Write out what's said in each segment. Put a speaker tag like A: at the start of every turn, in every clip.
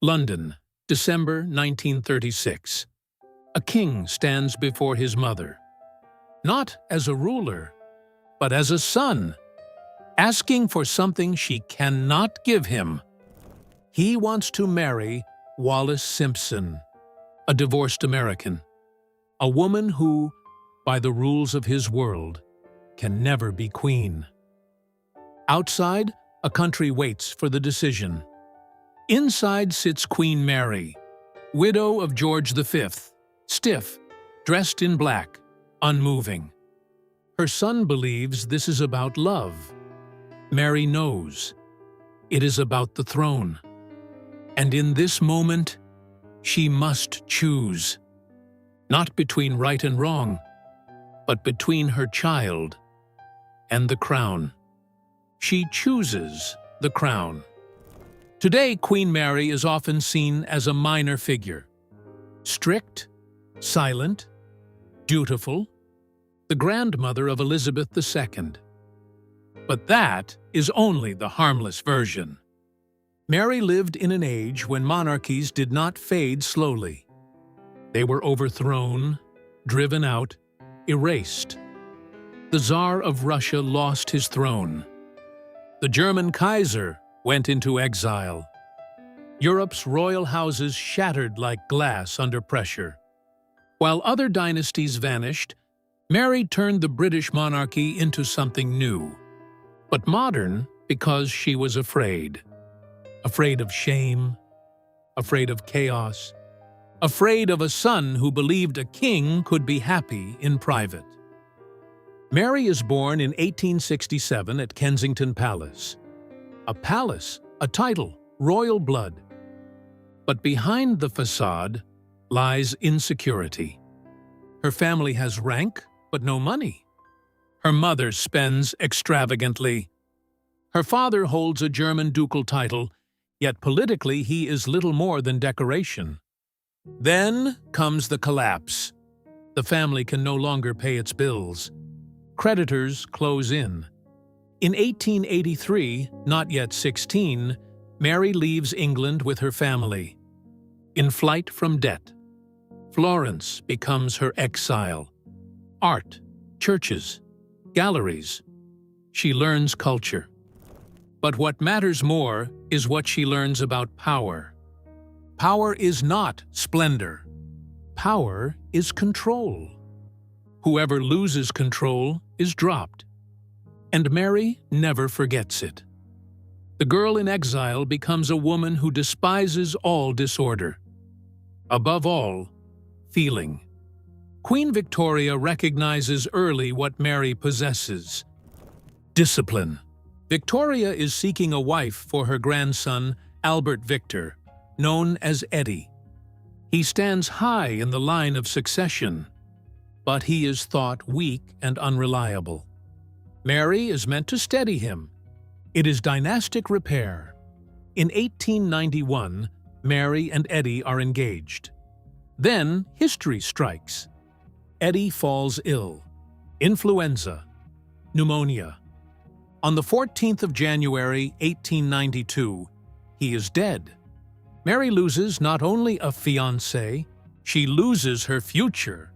A: London, December 1936. A king stands before his mother, not as a ruler, but as a son, asking for something she cannot give him. He wants to marry Wallis Simpson, a divorced American, a woman who, by the rules of his world, can never be queen. Outside, a country waits for the decision. Inside sits Queen Mary, widow of George V, stiff, dressed in black, unmoving. Her son believes this is about love. Mary knows it is about the throne. And in this moment, she must choose, not between right and wrong, but between her child and the crown. She chooses the crown. Today, Queen Mary is often seen as a minor figure. Strict, silent, dutiful, the grandmother of Elizabeth II. But that is only the harmless version. Mary lived in an age when monarchies did not fade slowly. They were overthrown, driven out, erased. The Tsar of Russia lost his throne. The German Kaiser went into exile. Europe's royal houses shattered like glass under pressure. While other dynasties vanished, Mary turned the British monarchy into something new, but modern because she was afraid. Afraid of shame, afraid of chaos, afraid of a son who believed a king could be happy in private. Mary is born in 1867 at Kensington Palace. A palace, a title, royal blood. But behind the facade lies insecurity. Her family has rank, but no money. Her mother spends extravagantly. Her father holds a German ducal title, yet politically he is little more than decoration. Then comes the collapse. The family can no longer pay its bills. Creditors close in. In 1883, not yet 16, Mary leaves England with her family. In flight from debt, Florence becomes her exile. Art, churches, galleries. She learns culture. But what matters more is what she learns about power. Power is not splendor. Power is control. Whoever loses control is dropped. And Mary never forgets it. The girl in exile becomes a woman who despises all disorder. Above all, feeling. Queen Victoria recognizes early what Mary possesses: discipline. Victoria is seeking a wife for her grandson, Albert Victor, known as Eddie. He stands high in the line of succession, but he is thought weak and unreliable. Mary is meant to steady him. It is dynastic repair. In 1891, Mary and Eddie are engaged. Then history strikes. Eddie falls ill. Influenza. Pneumonia. On the 14th of January, 1892, he is dead. Mary loses not only a fiancé, she loses her future.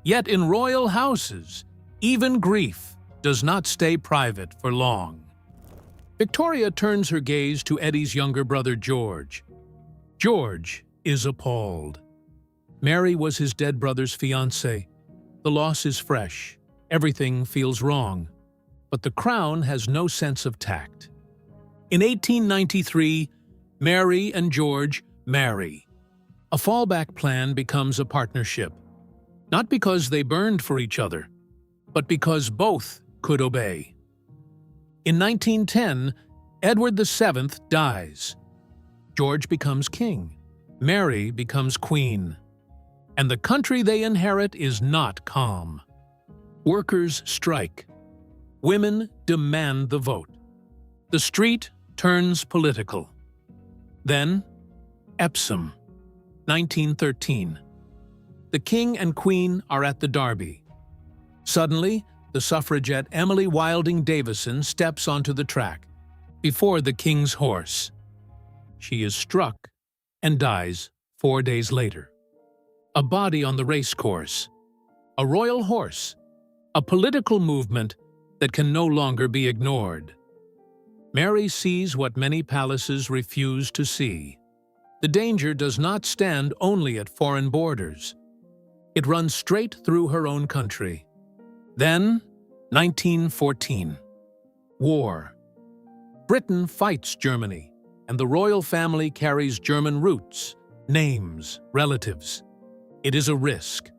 A: Yet in royal houses, even grief does not stay private for long. Victoria turns her gaze to Eddie's younger brother George. George is appalled. Mary was his dead brother's fiancée. The loss is fresh. Everything feels wrong. But the crown has no sense of tact. In 1893, Mary and George marry. A fallback plan becomes a partnership. Not because they burned for each other, but because both could obey. In 1910, Edward VII dies. George becomes king. Mary becomes queen. And the country they inherit is not calm. Workers strike. Women demand the vote. The street turns political. Then, Epsom, 1913. The king and queen are at the Derby. Suddenly, the suffragette Emily Wilding Davison steps onto the track, before the king's horse. She is struck and dies 4 days later. A body on the racecourse, a royal horse, a political movement that can no longer be ignored. Mary sees what many palaces refuse to see. The danger does not stand only at foreign borders. It runs straight through her own country. Then, 1914. War. Britain fights Germany, and the royal family carries German roots, names, relatives. It is a risk.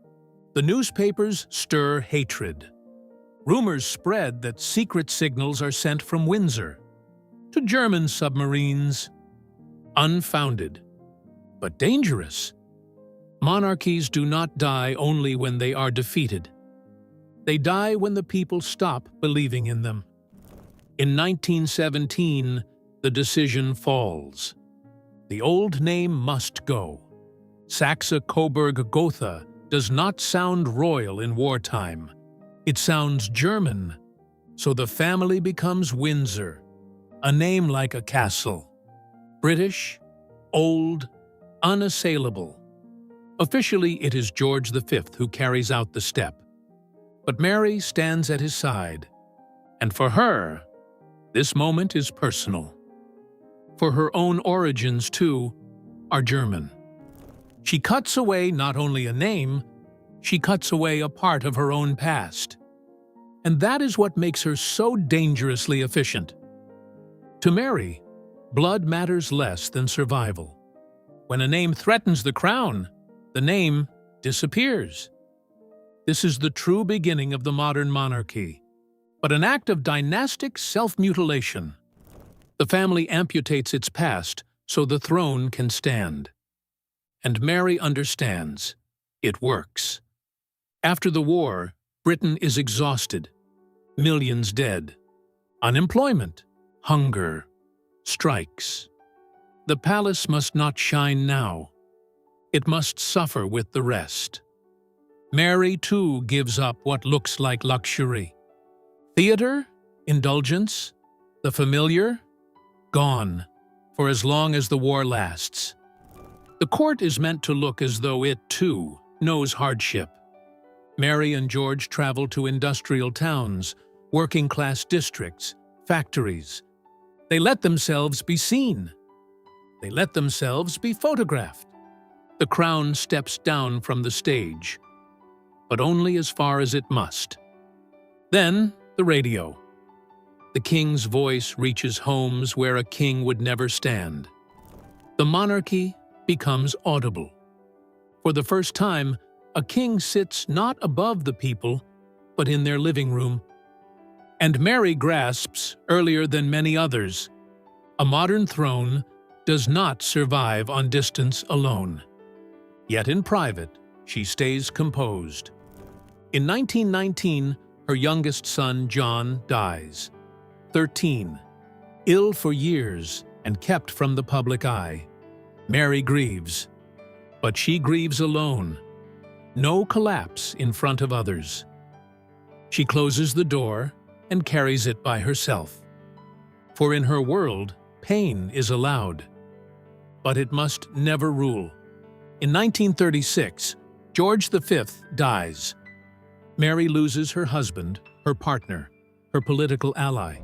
A: The newspapers stir hatred. Rumors spread that secret signals are sent from Windsor to German submarines. Unfounded, but dangerous. Monarchies do not die only when they are defeated. They die when the people stop believing in them. In 1917, the decision falls. The old name must go. Saxe-Coburg-Gotha does not sound royal in wartime. It sounds German, so the family becomes Windsor, a name like a castle. British, old, unassailable. Officially, it is George V who carries out the step. But Mary stands at his side, and for her, this moment is personal. For her own origins, too, are German. She cuts away not only a name, she cuts away a part of her own past. And that is what makes her so dangerously efficient. To Mary, blood matters less than survival. When a name threatens the crown, the name disappears. This is the true beginning of the modern monarchy, but an act of dynastic self-mutilation. The family amputates its past so the throne can stand. And Mary understands. It works. After the war, Britain is exhausted. Millions dead. Unemployment, hunger, strikes. The palace must not shine now. It must suffer with the rest. Mary, too, gives up what looks like luxury. Theater, indulgence, the familiar, gone, for as long as the war lasts. The court is meant to look as though it, too, knows hardship. Mary and George travel to industrial towns, working-class districts, factories. They let themselves be seen. They let themselves be photographed. The crown steps down from the stage, but only as far as it must. Then, the radio. The king's voice reaches homes where a king would never stand. The monarchy becomes audible. For the first time, a king sits not above the people, but in their living room. And Mary grasps, earlier than many others, a modern throne does not survive on distance alone. Yet in private, she stays composed. In 1919, her youngest son, John, dies. 13, ill for years and kept from the public eye. Mary grieves, but she grieves alone. No collapse in front of others. She closes the door and carries it by herself. For in her world, pain is allowed. But it must never rule. In 1936, George V dies. Mary loses her husband, her partner, her political ally.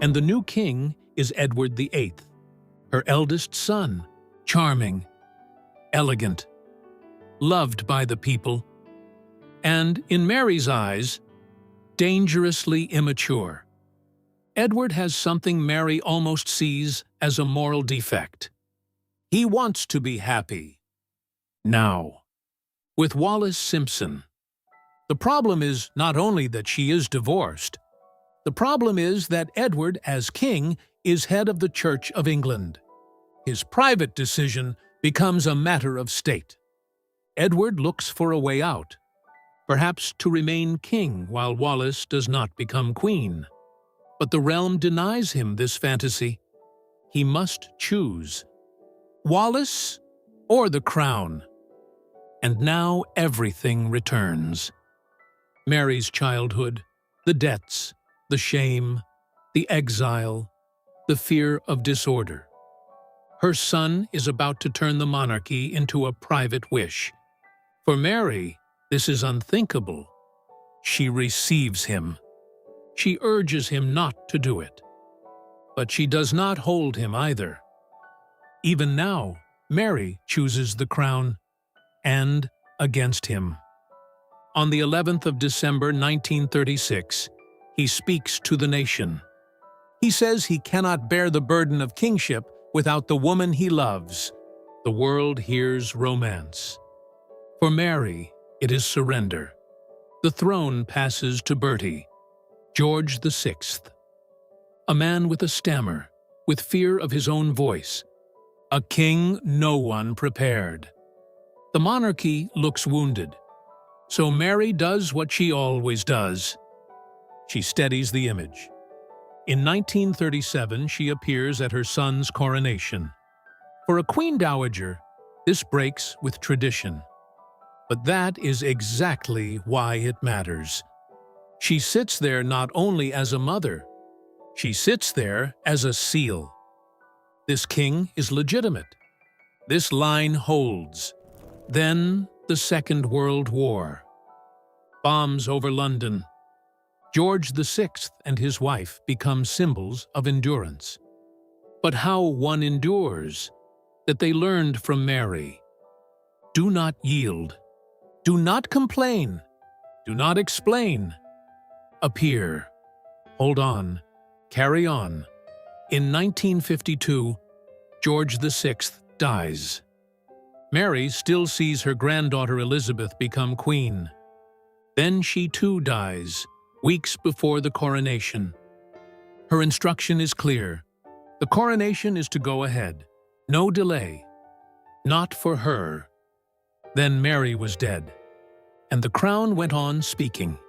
A: And the new king is Edward VIII, her eldest son, charming, elegant, loved by the people, and, in Mary's eyes, dangerously immature. Edward has something Mary almost sees as a moral defect. He wants to be happy. Now. With Wallis Simpson. The problem is not only that she is divorced. The problem is that Edward, as king, is head of the Church of England. His private decision becomes a matter of state. Edward looks for a way out, perhaps to remain king while Wallis does not become queen. But the realm denies him this fantasy. He must choose. Wallis or the crown? And now everything returns. Mary's childhood, the debts, the shame, the exile, the fear of disorder. Her son is about to turn the monarchy into a private wish. For Mary, this is unthinkable. She receives him. She urges him not to do it. But she does not hold him either. Even now, Mary chooses the crown, and against him. On the 11th of December 1936, he speaks to the nation. He says he cannot bear the burden of kingship without the woman he loves. The world hears romance. For Mary, it is surrender. The throne passes to Bertie, George VI, a man with a stammer, with fear of his own voice, a king no one prepared. The monarchy looks wounded, so Mary does what she always does. She steadies the image. In 1937, she appears at her son's coronation. For a queen dowager, this breaks with tradition. But that is exactly why it matters. She sits there not only as a mother, she sits there as a seal. This king is legitimate. This line holds. Then the Second World War. Bombs over London. George VI and his wife become symbols of endurance. But how one endures, that they learned from Mary. Do not yield. Do not complain. Do not explain. Appear. Hold on. Carry on. In 1952, George VI dies. Mary still sees her granddaughter Elizabeth become queen. Then she too dies, weeks before the coronation. Her instruction is clear. The coronation is to go ahead. No delay. Not for her. Then Mary was dead, and the crown went on speaking.